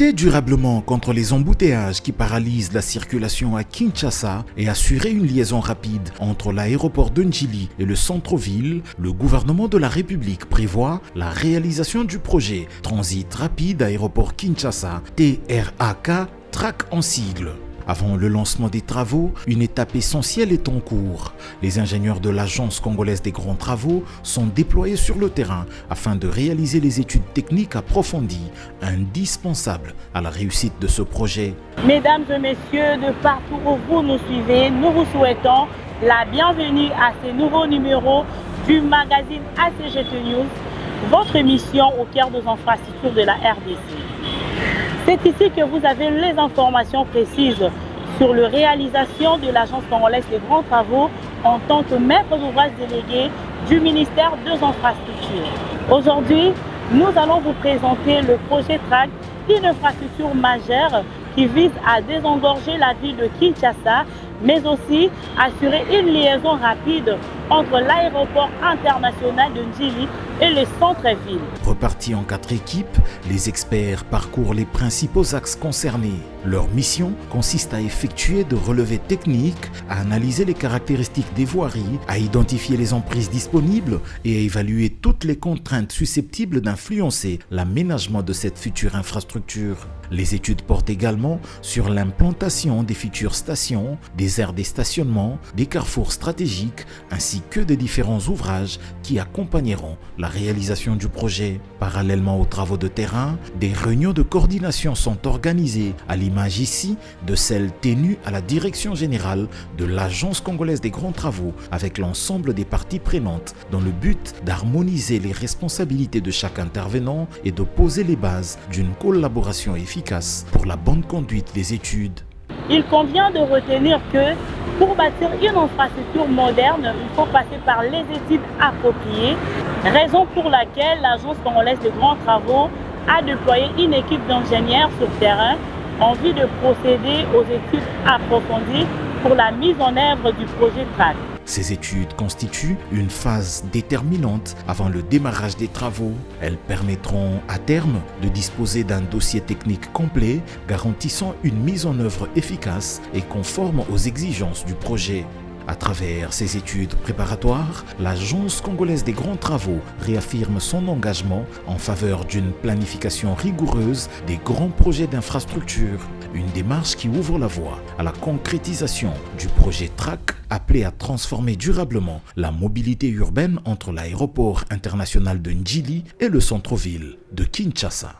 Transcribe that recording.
Lutter durablement contre les embouteillages qui paralysent la circulation à Kinshasa et assurer une liaison rapide entre l'aéroport de Njili et le centre-ville, le gouvernement de la République prévoit la réalisation du projet Transit Rapide Aéroport Kinshasa, TRAK, TRAK en sigle. Avant le lancement des travaux, une étape essentielle est en cours. Les ingénieurs de l'Agence congolaise des grands travaux sont déployés sur le terrain afin de réaliser les études techniques approfondies, indispensables à la réussite de ce projet. Mesdames et messieurs, de partout où vous nous suivez, nous vous souhaitons la bienvenue à ce nouveau numéro du magazine ACGT News, votre émission au cœur des infrastructures de la RDC. C'est ici que vous avez les informations précises sur la réalisation de l'Agence congolaise des grands travaux en tant que maître d'ouvrage délégué du ministère des Infrastructures. Aujourd'hui, nous allons vous présenter le projet TRAK, une infrastructure majeure qui vise à désengorger la ville de Kinshasa, mais aussi assurer une liaison rapide entre l'aéroport international de Njili et le centre-ville. Repartis en 4 équipes, les experts parcourent les principaux axes concernés. Leur mission consiste à effectuer de relevés techniques, à analyser les caractéristiques des voiries, à identifier les emprises disponibles et à évaluer toutes les contraintes susceptibles d'influencer l'aménagement de cette future infrastructure. Les études portent également sur l'implantation des futures stations, des aires de stationnement, des carrefours stratégiques, ainsi que des différents ouvrages qui accompagneront la réalisation du projet. Parallèlement aux travaux de terrain, des réunions de coordination sont organisées, à l'image ici de celles tenues à la direction générale de l'Agence congolaise des grands travaux avec l'ensemble des parties prenantes dans le but d'harmoniser les responsabilités de chaque intervenant et de poser les bases d'une collaboration efficace pour la bonne conduite des études. Il convient de retenir que pour bâtir une infrastructure moderne, il faut passer par les études appropriées, raison pour laquelle l'Agence congolaise des grands travaux a déployé une équipe d'ingénieurs sur terrain en vue de procéder aux études approfondies pour la mise en œuvre du projet TRAK. Ces études constituent une phase déterminante avant le démarrage des travaux. Elles permettront à terme de disposer d'un dossier technique complet garantissant une mise en œuvre efficace et conforme aux exigences du projet. À travers ces études préparatoires, l'Agence congolaise des grands travaux réaffirme son engagement en faveur d'une planification rigoureuse des grands projets d'infrastructure, une démarche qui ouvre la voie à la concrétisation du projet TRAK appelé à transformer durablement la mobilité urbaine entre l'aéroport international de Njili et le centre-ville de Kinshasa.